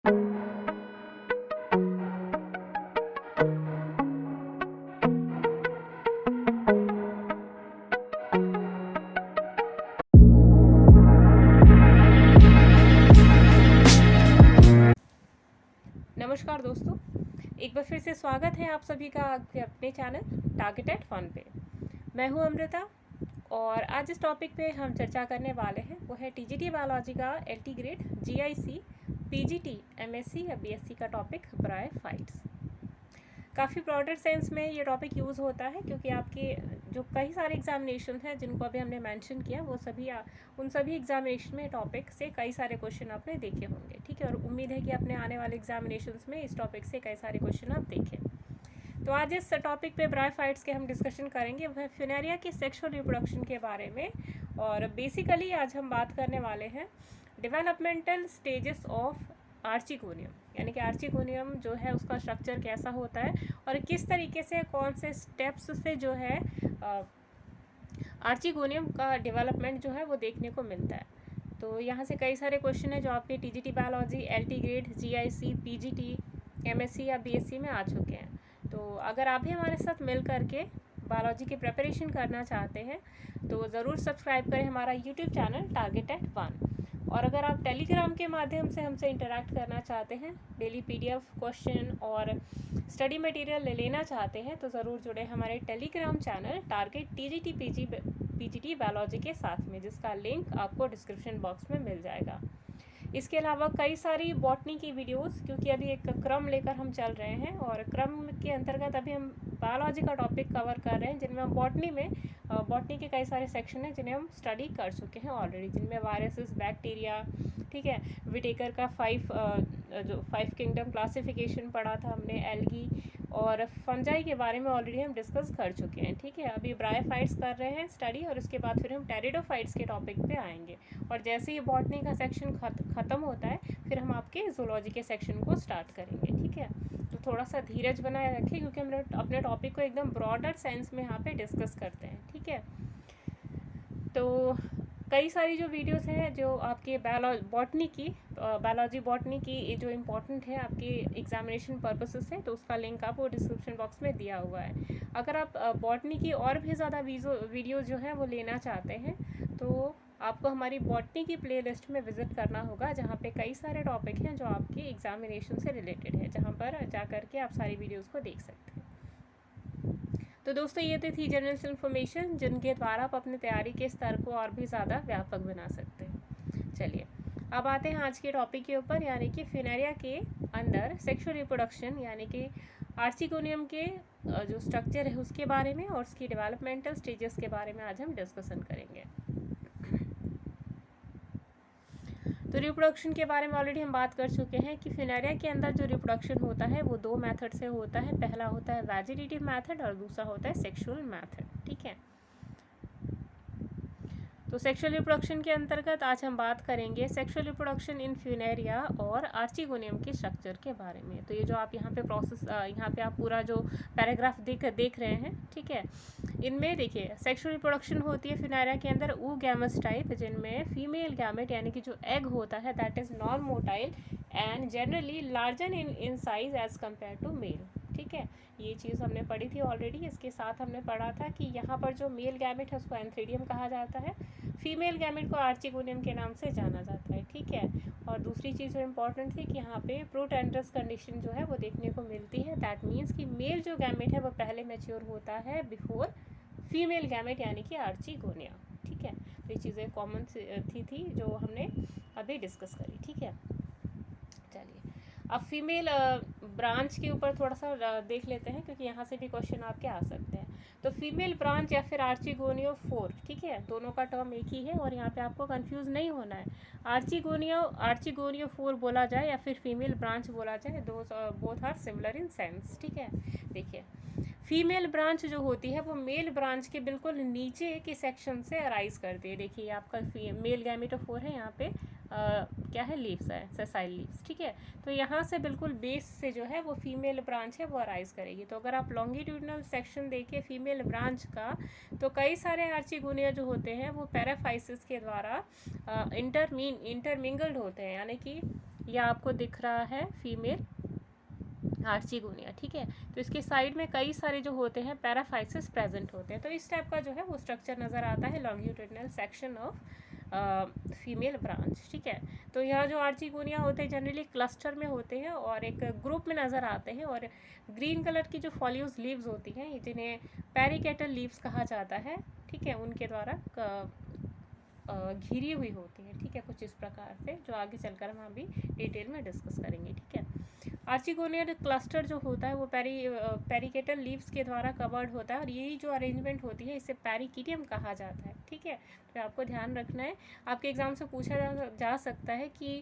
नमस्कार दोस्तों, एक बार फिर से स्वागत है आप सभी का अपने चैनल टारगेटेड फन पे। मैं हूं अमृता और आज इस टॉपिक पे हम चर्चा करने वाले हैं वो है टीजीटी बायोलॉजी का LT grade, GIC, PGT, MSc या बीएससी का टॉपिक ब्रायोफाइट्स। काफ़ी ब्रॉडर सेंस में ये टॉपिक यूज़ होता है क्योंकि आपके जो कई सारे एग्जामिनेशन हैं जिनको अभी हमने मेंशन किया वो सभी उन सभी एग्जामिनेशन में टॉपिक से कई सारे क्वेश्चन आपने देखे होंगे, ठीक है। और उम्मीद है कि अपने आने वाले एग्जामिनेशंस में इस टॉपिक से कई सारे क्वेश्चन आप देखें। तो आज इस टॉपिक पे ब्रायोफाइट्स के हम डिस्कशन करेंगे वह फ्यूनेरिया की सेक्सुअल रिप्रोडक्शन के बारे में। और बेसिकली आज हम बात करने वाले हैं डेवलपमेंटल स्टेजेस ऑफ आर्चिगोनियम, यानी कि आर्चिगोनियम जो है उसका स्ट्रक्चर कैसा होता है और किस तरीके से कौन से स्टेप्स से जो है आर्चिगोनियम का डेवलपमेंट जो है वो देखने को मिलता है। तो यहाँ से कई सारे क्वेश्चन है जो आपके TGT biology, LT grade, GIC, PGT, MSc या बीएससी में आ चुके हैं। तो अगर आप भी हमारे साथ मिल करके बायोलॉजी की प्रिपरेशन करना चाहते हैं तो ज़रूर सब्सक्राइब करें हमारा यूट्यूब चैनल टारगेटेड फन। और अगर आप टेलीग्राम के माध्यम से हमसे इंटरेक्ट करना चाहते हैं, डेली पीडीएफ क्वेश्चन और स्टडी मटेरियल लेना चाहते हैं तो ज़रूर जुड़े हमारे Telegram channel target TGT PGT biology के साथ में, जिसका लिंक आपको डिस्क्रिप्शन बॉक्स में मिल जाएगा। इसके अलावा कई सारी बॉटनी की वीडियोस, क्योंकि अभी एक क्रम लेकर हम चल रहे हैं और क्रम के अंतर्गत अभी हम बायोलॉजी का टॉपिक कवर कर रहे हैं, जिनमें हम बॉटनी के कई सारे सेक्शन हैं जिन्हें हम स्टडी कर चुके हैं ऑलरेडी, जिनमें वायरसेस, बैक्टीरिया, ठीक है, विटेकर का 5 किंगडम क्लासिफिकेशन पढ़ा था हमने, एल्गी और फंजाई के बारे में ऑलरेडी हम डिस्कस कर चुके हैं, ठीक है। अभी ब्रायोफाइट्स कर रहे हैं स्टडी और उसके बाद फिर हम टेरिडोफाइट्स के टॉपिक पे आएंगे और जैसे ही बॉटनी का सेक्शन ख़त्म होता है फिर हम आपके जूलॉजी के सेक्शन को स्टार्ट करेंगे, ठीक है। तो थोड़ा सा धीरज बनाए रखें क्योंकि हम अपने टॉपिक को एकदम ब्रॉडर सेंस में यहाँ पे डिस्कस करते हैं, ठीक है। तो कई सारी जो वीडियोस हैं जो आपके बायोलॉजी बॉटनी की जो इम्पोर्टेंट है आपके एग्जामिनेशन पर्पसेस से, तो उसका लिंक आपको डिस्क्रिप्शन बॉक्स में दिया हुआ है। अगर आप बॉटनी की और भी ज़्यादा वीडियो जो है वो लेना चाहते हैं तो आपको हमारी बॉटनी की प्लेलिस्ट में विज़िट करना होगा, जहाँ पे कई सारे टॉपिक हैं जो आपके एग्जामिनेशन से रिलेटेड है, जहाँ पर जा कर के आप सारी वीडियोज़ को देख सकते हैं। तो दोस्तों ये थी जनरल इन्फॉर्मेशन जिनके द्वारा आप अपनी तैयारी के स्तर को और भी ज़्यादा व्यापक बना सकते हैं। चलिए अब आते हैं आज के टॉपिक के ऊपर, यानी कि फ्यूनेरिया के अंदर सेक्सुअल रिप्रोडक्शन यानी कि आर्चिगोनियम के जो स्ट्रक्चर है उसके बारे में और उसकी डेवलपमेंटल स्टेजेस के बारे में आज हम डिस्कशन करेंगे। तो रिप्रोडक्शन के बारे में ऑलरेडी हम बात कर चुके हैं कि फ्यूनेरिया के अंदर जो रिप्रोडक्शन होता है वो 2 मेथड से होता है। पहला होता है वेजिटेटिव मेथड और दूसरा होता है सेक्सुअल मेथड, ठीक है। तो सेक्सुअल रिप्रोडक्शन के अंतर्गत आज हम बात करेंगे सेक्सुअल रिप्रोडक्शन इन फ्यूनेरिया और आर्चिगोनियम के स्ट्रक्चर के बारे में। तो ये जो आप यहाँ पे यहाँ पे आप पूरा जो पैराग्राफ देख रहे हैं, ठीक है, इनमें देखिए सेक्सुअल रिप्रोडक्शन होती है फ्यूनेरिया के अंदर गैमेट्स टाइप, जिनमें फीमेल गैमेट यानी कि जो एग होता है that is non motile and generally larger in size as compare to male, ठीक है। ये चीज़ हमने पढ़ी थी ऑलरेडी। इसके साथ हमने पढ़ा था कि यहाँ पर जो मेल गैमेट है उसको एंथ्रीडियम कहा जाता है, फीमेल गैमेट को आर्चिगोनियम के नाम से जाना जाता है, ठीक है। और दूसरी चीज़ जो इम्पोर्टेंट थी कि यहाँ पे प्रोटेंड्रस कंडीशन जो है वो देखने को मिलती है, दैट मीन्स कि मेल जो गैमेट है वो पहले मैच्योर होता है बिफोर फीमेल गैमेट यानी कि आर्चिगोनिया, ठीक है। तो ये चीज़ें कॉमन थी जो हमने अभी डिस्कस करी, ठीक है। चलिए अब फीमेल ब्रांच के ऊपर थोड़ा सा देख लेते हैं क्योंकि यहाँ से भी क्वेश्चन आपके आ सकते हैं। तो फीमेल ब्रांच या फिर आर्चिगोनियोफोर, ठीक है, दोनों का टर्म एक ही है और यहाँ पे आपको कंफ्यूज नहीं होना है। आर्चिगोनियोफोर बोला जाए या फिर फीमेल ब्रांच बोला जाए, both are similar in sense, ठीक है। देखिए फीमेल ब्रांच जो होती है वो मेल ब्रांच के बिल्कुल नीचे के सेक्शन से अराइज करती है। देखिए आपका मेल गैमेटोफोर है, यहाँ पे क्या है, लीव्स है, सेसाइल लीव्स, ठीक है। तो यहाँ से बिल्कुल बेस से जो है वो फीमेल ब्रांच है वो अराइज करेगी। तो अगर आप लॉन्गिट्यूडनल सेक्शन देखिए फीमेल ब्रांच का, तो कई सारे आर्चिगोनिया जो होते हैं वो पैराफाइसिस के द्वारा इंटरमिंगल्ड होते हैं, यानी कि यह आपको दिख रहा है फीमेल आर्चिगोनिया, ठीक है। तो इसके साइड में कई सारे जो होते हैं पैराफाइसिस प्रेजेंट होते हैं। तो इस टाइप का जो है वो स्ट्रक्चर नज़र आता है longitudinal section of female branch, ठीक है। तो यह जो आर्चिगोनिया होते हैं जनरली क्लस्टर में होते हैं और एक ग्रुप में नज़र आते हैं, और ग्रीन कलर की जो फॉलियोज लीव्स होती हैं जिन्हें पेरिकेटल लीव्स कहा जाता है, ठीक है, उनके द्वारा घिरी हुई होती है, ठीक है, कुछ इस प्रकार से, जो आगे चलकर हम अभी डिटेल में डिस्कस करेंगे, ठीक है। आर्चिगोनियल क्लस्टर जो होता है वो पेरिकेटल लीव्स के द्वारा कवर्ड होता है, और यही जो अरेंजमेंट होती है इसे पेरिकिडियम कहा जाता है, ठीक है। तो आपको ध्यान रखना है, आपके एग्जाम से पूछा जा सकता है कि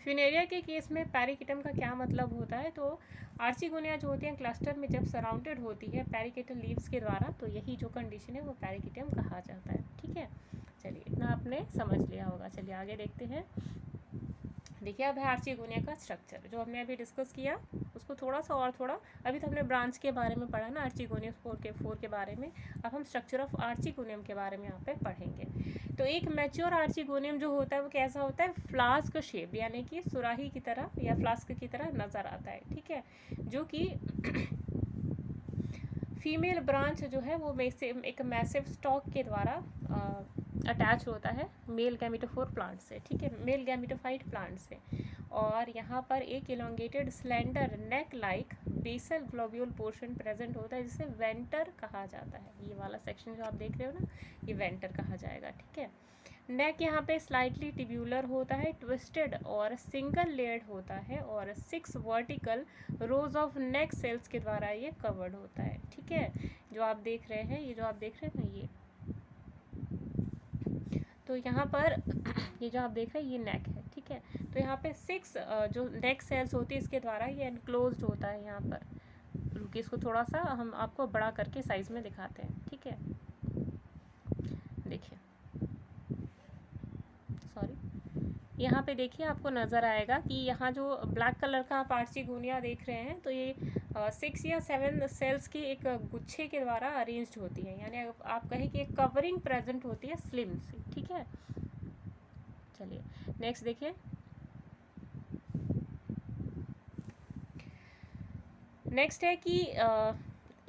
फ्यूनेरिया के केस में पेरिकिडियम का क्या मतलब होता है। तो आर्चिगोनिया जो होती है क्लस्टर में जब सराउंडेड होती है पेरिकेटल लीव्स के द्वारा, तो यही जो कंडीशन है वो पेरिकिडियम कहा जाता है, ठीक है। चलिए, इतना आपने समझ लिया होगा। चलिए आगे देखते हैं। देखिए, अब है आर्चिगोनिया का स्ट्रक्चर, जो हमने अभी डिस्कस किया उसको थोड़ा सा और थोड़ा, अभी तो हमने ब्रांच के बारे में पढ़ा ना, आर्चिगोनियम फोर के बारे में। अब हम स्ट्रक्चर ऑफ आर्चिगोनियम के बारे में यहाँ पे पढ़ेंगे। तो एक मैच्योर आर्चिगोनियम जो होता है वो कैसा होता है, फ्लास्क शेप, यानी कि सुराही की तरह या फ्लास्क की तरह नज़र आता है, ठीक है, जो कि फीमेल ब्रांच जो है वो एक मैसिव स्टॉक के द्वारा अटैच होता है मेल गैमेटोफोर प्लांट से, ठीक है, मेल गैमेटोफाइट प्लांट से। और यहाँ पर एक elongated slender neck like basal globule portion present होता है, जिसे वेंटर कहा जाता है। ये वाला सेक्शन जो आप देख रहे हो ना, ये वेंटर कहा जाएगा, ठीक है। नेक यहाँ पे स्लाइटली ट्यूबुलर होता है, ट्विस्टेड और सिंगल लेयर्ड होता है, और 6 vertical rows of neck cells के द्वारा ये कवर्ड होता है, ठीक है। जो आप देख रहे हैं, ये जो आप देख रहे हैं ना, ये तो यहाँ पर ये जो आप देख रहे हैं ये नेक है, ठीक है। तो यहाँ पे 6 जो नेक सेल्स होती है इसके द्वारा ये एनक्लोज्ड होता है। यहाँ पर रुकिए, इसको थोड़ा सा हम आपको बड़ा करके साइज में दिखाते हैं, ठीक है। देखिए, सॉरी, यहाँ पे देखिए आपको नज़र आएगा कि यहाँ जो ब्लैक कलर का आप आर्चिगोनिया देख रहे हैं, तो ये 6 या 7 सेल्स की एक गुच्छे के द्वारा अरेंज्ड होती है, यानी आप कहें कि एक कवरिंग प्रेजेंट होती है स्लिम सी, ठीक है। चलिए नेक्स्ट देखिए। नेक्स्ट है कि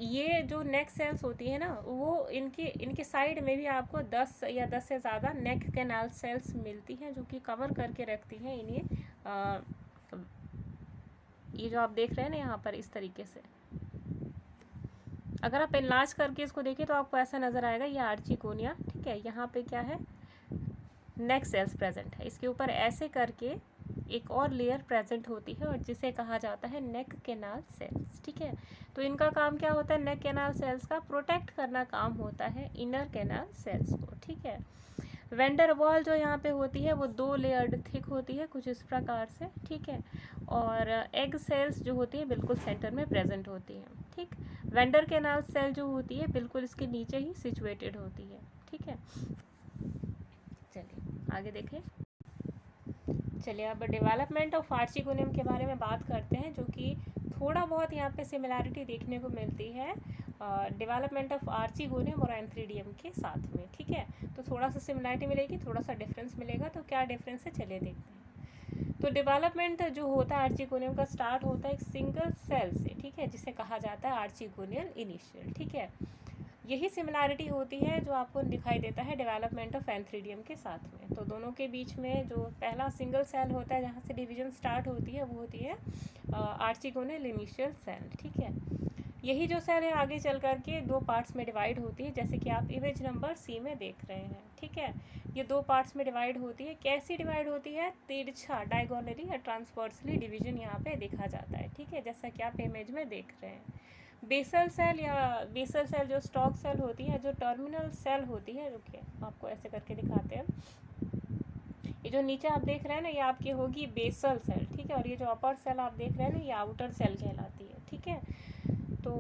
ये जो नेक सेल्स होती है ना, वो इनके साइड में भी आपको 10 या 10 से ज़्यादा नेक कैनाल सेल्स मिलती हैं, जो कि कवर करके रखती हैं इन्हें। ये जो आप देख रहे हैं ना यहाँ पर, इस तरीके से अगर आप एनलार्ज करके इसको देखें तो आपको ऐसा नज़र आएगा, ये आर्चिगोनिया, ठीक है। यहाँ पे क्या है, नेक सेल्स प्रेजेंट है, इसके ऊपर ऐसे करके एक और लेयर प्रेजेंट होती है, और जिसे कहा जाता है नेक कैनाल सेल्स, ठीक है। तो इनका काम क्या होता है, नेक कैनाल सेल्स का प्रोटेक्ट करना काम होता है इनर कैनाल सेल्स को, ठीक है। वेंडर वॉल जो यहाँ पे होती है वो 2 लेयर्ड थिक होती है, कुछ इस प्रकार से, ठीक है। और एग सेल्स जो होती है बिल्कुल सेंटर में प्रेजेंट होती है, ठीक। वेंडर कैनाल सेल जो होती है बिल्कुल इसके नीचे ही सिचुएटेड होती है, ठीक है। चलिए आगे देखें। चलिए अब डेवलपमेंट ऑफ आर्चिगोनियम के बारे में बात करते हैं, जो कि थोड़ा बहुत यहाँ पे सिमिलैरिटी देखने को मिलती है डेवलपमेंट ऑफ आर्चिगोनियम और एंथ्रीडियम के साथ में, ठीक है। तो थोड़ा सा सिमिलैरिटी मिलेगी, थोड़ा सा डिफरेंस मिलेगा। तो क्या डिफरेंस है, चलिए देखते हैं। तो डेवलपमेंट जो होता है आर्चिगोनियम का, स्टार्ट होता है एक सिंगल सेल से, ठीक है, जिसे कहा जाता है आर्चिगोनियल इनिशियल, ठीक है। यही सिमिलैरिटी होती है जो आपको दिखाई देता है डेवलपमेंट ऑफ एंथ्रीडियम के साथ में। तो दोनों के बीच में जो पहला सिंगल सेल होता है जहाँ से डिवीजन स्टार्ट होती है, वो होती है आर्चिगोनियल इनिशियल सेल, ठीक है। यही जो सेल है आगे चल करके 2 पार्ट्स में डिवाइड होती है, जैसे कि आप इमेज नंबर C में देख रहे हैं, ठीक है। ये 2 पार्ट्स में डिवाइड होती है। कैसी डिवाइड होती है, तिरछा डायगोनली या ट्रांसवर्सली डिवीजन यहाँ पे देखा जाता है, ठीक है, जैसा कि आप इमेज में देख रहे हैं। बेसल सेल जो स्टॉक सेल होती है, जो टर्मिनल सेल होती है, रुकिए आपको ऐसे करके दिखाते हैं। ये जो नीचे आप देख रहे हैं ना, ये आपकी होगी बेसल सेल, ठीक है। और ये जो अपर सेल आप देख रहे हैं ना, ये आउटर सेल कहलाती है, ठीक है। तो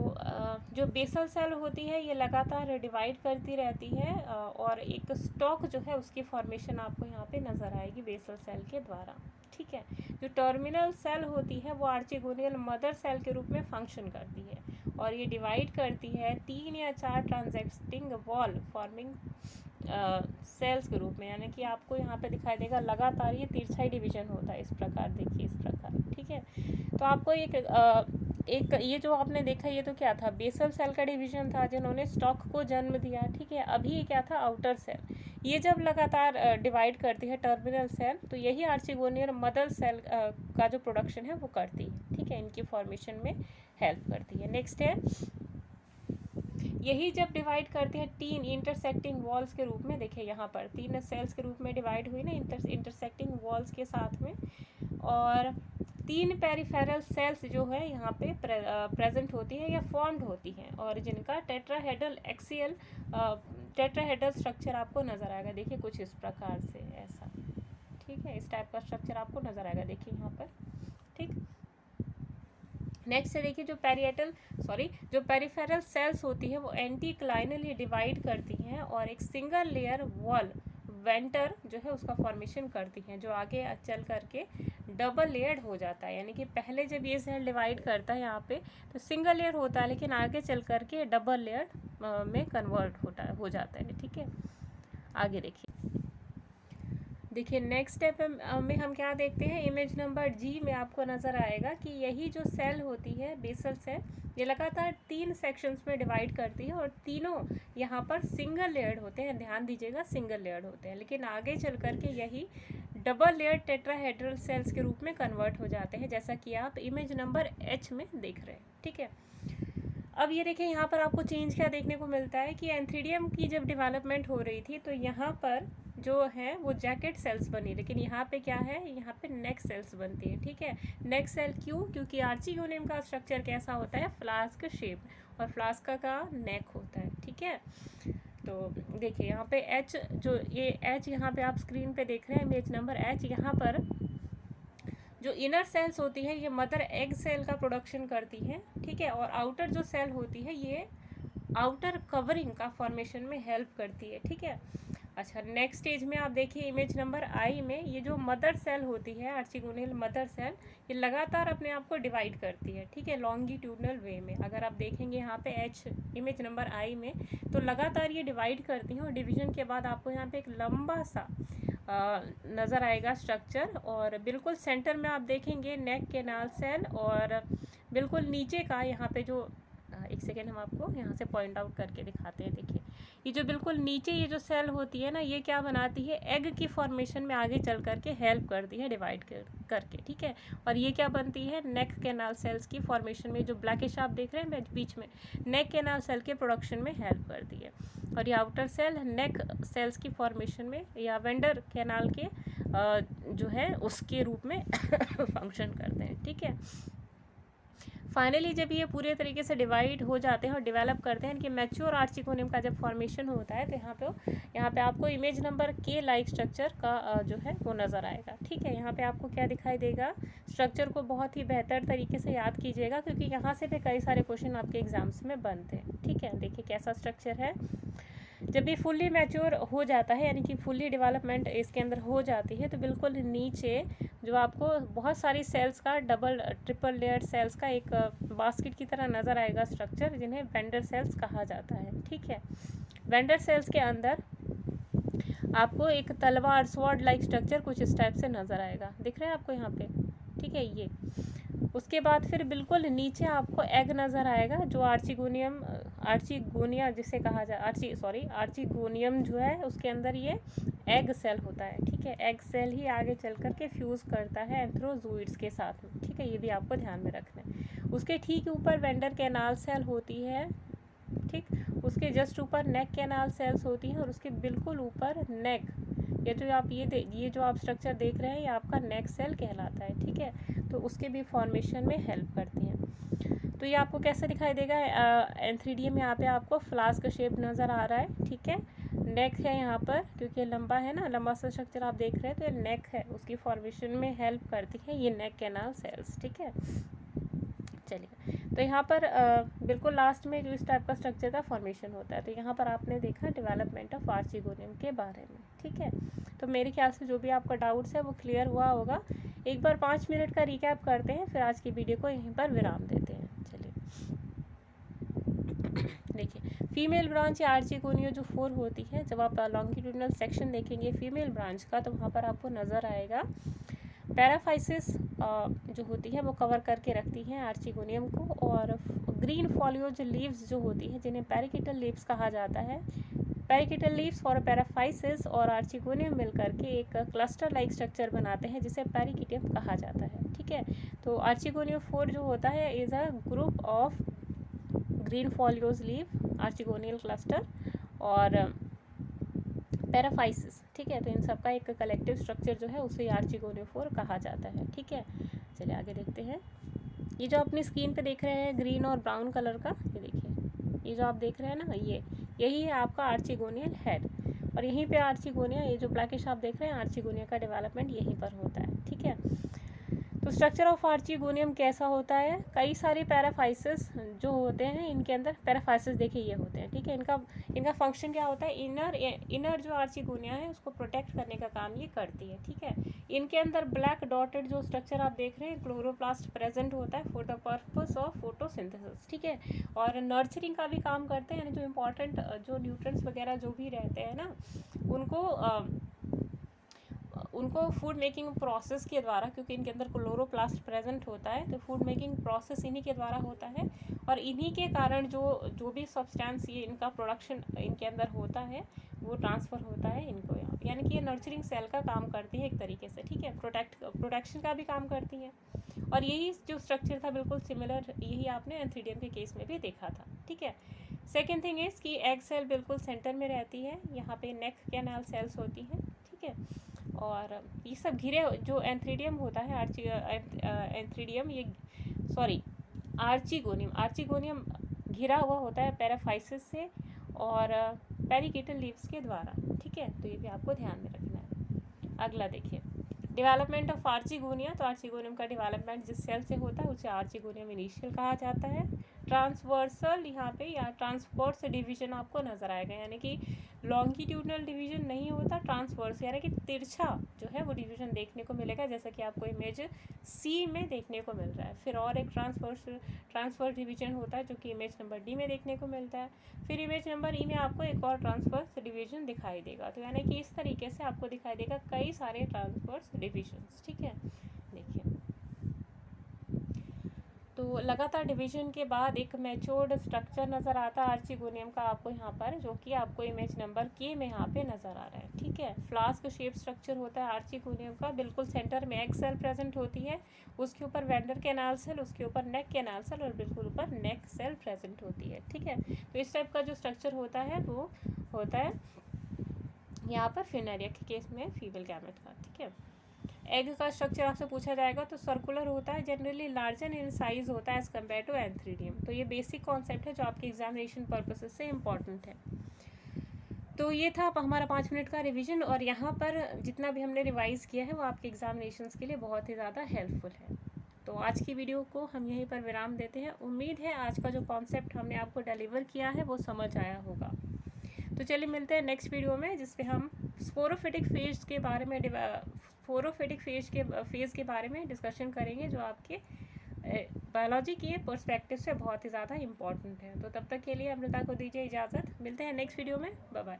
जो बेसल सेल होती है ये लगातार डिवाइड करती रहती है, और एक स्टॉक जो है उसकी फॉर्मेशन आपको यहाँ पे नज़र आएगी बेसल सेल के द्वारा, ठीक है। जो टर्मिनल सेल होती है वो आर्चिगोनियल मदर सेल के रूप में फंक्शन करती है, और ये डिवाइड करती है 3 या 4 ट्रांजैक्टिंग वॉल फॉर्मिंग सेल्स के रूप में, यानी कि आपको यहाँ पे दिखाई देगा लगातार ये तिरछाई डिवीजन होता है इस प्रकार, देखिए इस प्रकार, ठीक है। तो आपको एक ये जो आपने देखा ये तो क्या था, बेसल सेल का डिवीजन था जिन्होंने स्टॉक को जन्म दिया, ठीक है। अभी ये क्या था, आउटर सेल। ये जब लगातार डिवाइड करती है टर्मिनल सेल, तो यही आर्चिगोनियल मदर सेल का जो प्रोडक्शन है वो करती है, ठीक है, इनकी फॉर्मेशन में हेल्प करती है। नेक्स्ट है, यही जब डिवाइड करती है 3 इंटरसेक्टिंग वॉल्स के रूप में, देखिए यहाँ पर 3 सेल्स के रूप में डिवाइड हुई ना इंटरसेक्टिंग वॉल्स के साथ में, और 3 पेरिफेरल सेल्स जो है यहाँ पे प्रेजेंट होती है या फॉर्म्ड होती हैं, और जिनका टेट्राहेड्रल एक्सियल टेट्राहेड्रल स्ट्रक्चर आपको नज़र आएगा, देखिए कुछ इस प्रकार से ऐसा, ठीक है, इस टाइप का स्ट्रक्चर आपको नज़र आएगा, देखिए यहाँ पर, ठीक। नेक्स्ट है देखिए, जो पेरिफेरल सेल्स होती है वो एंटीक्लाइनली डिवाइड करती हैं और एक सिंगल लेयर वॉल वेंटर जो है उसका फॉर्मेशन करती हैं, जो आगे चल करके डबल लेयर्ड हो जाता है, यानी कि पहले जब ये सेल डिवाइड करता है यहाँ पे तो सिंगल लेयर होता है, लेकिन आगे चल करके डबल लेयर में कन्वर्ट हो जाता है, ठीक है। आगे देखिए नेक्स्ट स्टेप में हम क्या देखते हैं, इमेज नंबर जी में आपको नज़र आएगा कि यही जो सेल होती है बेसल सेल, ये लगातार 3 सेक्शंस में डिवाइड करती है और तीनों यहाँ पर सिंगल लेयर्ड होते हैं, ध्यान दीजिएगा सिंगल लेयर्ड होते हैं, लेकिन आगे चल करके यही डबल लेयर्ड टेट्राहेड्रल सेल्स के रूप में कन्वर्ट हो जाते हैं, जैसा कि आप इमेज नंबर एच में देख रहे हैं, ठीक है। अब ये देखिए यहाँ पर आपको चेंज क्या देखने को मिलता है कि एंथ्रीडियम की जब डेवलपमेंट हो रही थी तो यहाँ पर जो है वो जैकेट सेल्स बनी, लेकिन यहाँ पे क्या है, यहाँ पे नेक सेल्स बनती है, ठीक है। नेक सेल क्यों, क्योंकि आर्चिगोनियम का स्ट्रक्चर कैसा होता है, फ्लास्क शेप, और फ्लास्क का नेक होता है, ठीक है। तो देखिए यहाँ पे एच, जो ये एच यहाँ पे आप स्क्रीन पे देख रहे हैं इमेज नंबर एच, यहाँ पर जो इनर सेल्स होती है ये मदर एग सेल का प्रोडक्शन करती हैं, ठीक है, और आउटर जो सेल होती है ये आउटर कवरिंग का फॉर्मेशन में हेल्प करती है, ठीक है। अच्छा, नेक्स्ट स्टेज में आप देखिए इमेज नंबर आई में, ये जो मदर सेल होती है आर्चिगोनियल मदर सेल, ये लगातार अपने आप को डिवाइड करती है, ठीक है, लॉन्गिट्यूडनल वे में। अगर आप देखेंगे यहाँ पे एच इमेज नंबर आई में, तो लगातार ये डिवाइड करती हैं, और डिवीजन के बाद आपको यहाँ पे एक लंबा सा नज़र आएगा स्ट्रक्चर, और बिल्कुल सेंटर में आप देखेंगे नेक कैनाल सेल, और बिल्कुल नीचे का यहाँ पे जो एक सेकेंड हम आपको यहाँ से पॉइंट आउट करके दिखाते हैं, देखिए ये जो बिल्कुल नीचे ये जो सेल होती है ना, ये क्या बनाती है, एग की फॉर्मेशन में आगे चल करके हेल्प करती है डिवाइड करके, ठीक है। और ये क्या बनती है, नेक कैनाल सेल्स की फॉर्मेशन में, जो ब्लैकिश आप देख रहे हैं बीच में, नेक कैनाल सेल के प्रोडक्शन में हेल्प करती है। और ये आउटर सेल नेक सेल्स की फॉर्मेशन में या वेंडर कैनाल के जो है उसके रूप में फंक्शन करते हैं, ठीक है। फाइनली जब ये पूरे तरीके से डिवाइड हो जाते हैं और डेवलप करते हैं कि मैच्योर आर्चिगोनियम का जब फॉर्मेशन होता है, तो यहाँ पे आपको इमेज नंबर के लाइक स्ट्रक्चर का जो है वो नज़र आएगा, ठीक है। यहाँ पे आपको क्या दिखाई देगा, स्ट्रक्चर को बहुत ही बेहतर तरीके से याद कीजिएगा, क्योंकि यहाँ से भी कई सारे क्वेश्चन आपके एग्जाम्स में बनते हैं, ठीक है। देखिए कैसा स्ट्रक्चर है, जब ये फुल्ली मैच्योर हो जाता है, यानी कि फुल्ली डेवलपमेंट इसके अंदर हो जाती है, तो बिल्कुल नीचे जो आपको बहुत सारी सेल्स का डबल ट्रिपल लेयर सेल्स का एक बास्केट की तरह नज़र आएगा स्ट्रक्चर, जिन्हें वेंडर सेल्स कहा जाता है, ठीक है। वेंडर सेल्स के अंदर आपको एक तलवार स्वॉर्ड लाइक स्ट्रक्चर कुछ इस टाइप से नज़र आएगा, दिख रहा है आपको यहाँ पे, ठीक है। ये उसके बाद फिर बिल्कुल नीचे आपको एग नज़र आएगा, जो आर्चिगोनिया जिसे कहा जाए, आर्चिगोनियम जो है उसके अंदर ये एग सेल होता है, ठीक है। एग सेल ही आगे चल कर के फ्यूज़ करता है एंथ्रोजोइड्स के साथ में, ठीक है, ये भी आपको ध्यान में रखना है। उसके ठीक ऊपर वेंडर कैनाल सेल होती है, ठीक, उसके जस्ट ऊपर नेक कैनाल सेल्स होती हैं, और उसके बिल्कुल ऊपर नेक, ये जो आप स्ट्रक्चर देख रहे हैं ये आपका नेक सेल कहलाता है, ठीक है। तो उसके भी फॉर्मेशन में हेल्प करती हैं। तो ये आपको कैसे दिखाई देगा, एंथ्रीडियम यहाँ पे आपको फ्लास्क शेप नज़र आ रहा है, ठीक है। नेक है यहाँ पर, क्योंकि लंबा है ना, लंबा सा स्ट्रक्चर आप देख रहे हैं, तो ये नेक है, उसकी फॉर्मेशन में हेल्प करती है ये नेक कैनाल सेल्स, ठीक है। चलिए, तो यहाँ पर बिल्कुल लास्ट में जो इस टाइप का स्ट्रक्चर का फॉर्मेशन होता है, तो यहाँ पर आपने देखा डेवलपमेंट ऑफ आर्चिगोनियम के बारे में, ठीक है। तो मेरे ख्याल से जो भी आपका डाउट्स है वो क्लियर हुआ होगा। एक बार 5 मिनट का रिकैप करते हैं, फिर आज की वीडियो को यहीं पर विराम देते हैं। चलिए। देखिए फीमेल ब्रांच या आर्चिगोनिया जो 4 होती है, जब आप लॉन्गिट्यूडिनल सेक्शन देखेंगे फीमेल ब्रांच का तो वहाँ पर आपको नज़र आएगा पैराफाइसिस जो होती है वो कवर करके रखती है आर्चिगोनियम को, और ग्रीन फॉलियोज लीव्स जो होती है जिन्हें पैरिकिटल लीव्स कहा जाता है, पैरिकिटल लीव्स और पैराफाइसिस और आर्चिगोनियम मिलकर के एक क्लस्टर लाइक स्ट्रक्चर बनाते हैं जिसे पैरिकिटियम कहा जाता है। ठीक है, तो आर्चिगोनियम 4 जो होता है is a group of green foliose leave, archegonial cluster और पैराफाइसिस। ठीक है, तो इन सब का एक कलेक्टिव स्ट्रक्चर जो है उसे आर्चिगोनियल 4 कहा जाता है। ठीक है, चलिए आगे देखते हैं। ये जो अपनी स्क्रीन पे देख रहे हैं ग्रीन और ब्राउन कलर का, ये देखिए ये जो आप देख रहे हैं ना, यही है आपका आर्चिगोनियल हेड, और यहीं पे आर्चिगोनिया, ये जो ब्लैकिश आप देख रहे हैं आर्चिगोनिया का डेवलपमेंट यहीं पर होता है। ठीक है, तो स्ट्रक्चर ऑफ आर्चिगोनियम कैसा होता है, कई सारे पैराफाइसिस जो होते हैं इनके अंदर, पैराफाइसिस देखिए ये होते हैं। ठीक है, इनका फंक्शन क्या होता है, इनर जो आर्चिगोनिया है उसको प्रोटेक्ट करने का काम ये करती है। ठीक है, इनके अंदर ब्लैक डॉटेड जो स्ट्रक्चर आप देख रहे हैं क्लोरोप्लास्ट प्रेजेंट होता है for the purpose of photosynthesis. ठीक है, और नर्चरिंग का भी काम करते हैं, यानी जो इम्पोर्टेंट जो न्यूट्रिएंट्स वगैरह जो भी रहते हैं ना उनको फूड मेकिंग प्रोसेस के द्वारा, क्योंकि इनके अंदर क्लोरोप्लास्ट प्रेजेंट होता है तो फूड मेकिंग प्रोसेस इन्हीं के द्वारा होता है, और इन्हीं के कारण जो भी सब्सटेंस ये इनका प्रोडक्शन इनके अंदर होता है वो ट्रांसफ़र होता है इनको, यानी कि ये नर्चरिंग सेल का काम करती है एक तरीके से। ठीक है, प्रोटेक्शन का भी काम करती है, और यही जो स्ट्रक्चर था बिल्कुल सिमिलर यही आपने एंथ्रीडियम के केस में भी देखा था। ठीक है, सेकेंड थिंग इज़ कि एग सेल बिल्कुल सेंटर में रहती है, यहाँ पे नेक कैनाल सेल्स होती हैं। ठीक है, और ये सब घिरे जो एंथ्रीडियम होता है आर्चिगोनियम घिरा हुआ होता है पैराफाइसिस से और पेरिकिटल लीव्स के द्वारा। ठीक है, तो ये भी आपको ध्यान में रखना है। अगला देखिए डेवलपमेंट ऑफ आर्चिगोनिया, तो आर्चिगोनियम का डेवलपमेंट जिस सेल से होता है उसे आर्चिगोनियम इनिशियल कहा जाता है। ट्रांसवर्सल यहाँ पे या ट्रांसवर्स डिवीजन आपको नजर आएगा, यानी कि लॉन्गिट्यूडनल डिवीजन नहीं होता, ट्रांसवर्स यानी कि तिरछा जो है वो डिवीजन देखने को मिलेगा, जैसा कि आपको इमेज सी में देखने को मिल रहा है। फिर और एक ट्रांसवर्स डिवीजन होता है जो कि इमेज नंबर डी में देखने को मिलता है। फिर इमेज नंबर ई में आपको एक और ट्रांसवर्स डिवीजन दिखाई देगा, तो यानी कि इस तरीके से आपको दिखाई देगा कई सारे ट्रांसवर्स डिविजन्स। ठीक है, देखिए तो लगातार डिवीजन के बाद एक मैच्योर्ड स्ट्रक्चर नज़र आता है आर्चिगोनियम का आपको यहाँ पर, जो कि आपको इमेज नंबर के में यहाँ पे नज़र आ रहा है। ठीक है, फ्लास्क शेप स्ट्रक्चर होता है आर्चिगोनियम का, बिल्कुल सेंटर में एग सेल प्रेजेंट होती है, उसके ऊपर वेंडर कैनाल सेल, उसके ऊपर नेक कैनाल सेल और बिल्कुल ऊपर नेक सेल प्रेजेंट होती है। ठीक है, तो इस टाइप का जो स्ट्रक्चर होता है वो होता है यहाँ पर फिनेरिया के केस में फीमेल गैमेट का। ठीक है, एग का स्ट्रक्चर आपसे पूछा जाएगा तो सर्कुलर होता है, जनरली लार्जर इन साइज होता है एज कम्पेयर टू एंथ्रीडियम। तो ये बेसिक कॉन्सेप्ट है जो आपके एग्जामिनेशन पर्पसेस से इम्पॉर्टेंट है। तो ये था हमारा 5 मिनट का रिवीजन, और यहाँ पर जितना भी हमने रिवाइज़ किया है वो आपके एग्जामिनेशंस के लिए बहुत ही ज़्यादा हेल्पफुल है। तो आज की वीडियो को हम यहीं पर विराम देते हैं। उम्मीद है आज का जो कॉन्सेप्ट हमने आपको डिलीवर किया है वो समझ आया होगा। तो चलिए मिलते हैं नेक्स्ट वीडियो में, जिसपे हम स्पोरोफिटिक फेज के बारे में फेज़ के बारे में डिस्कशन करेंगे, जो आपके बायोलॉजी के पर्सपेक्टिव से बहुत ही ज़्यादा इम्पॉर्टेंट है। तो तब तक के लिए अमृता को दीजिए इजाज़त, मिलते हैं नेक्स्ट वीडियो में, बाय बाय।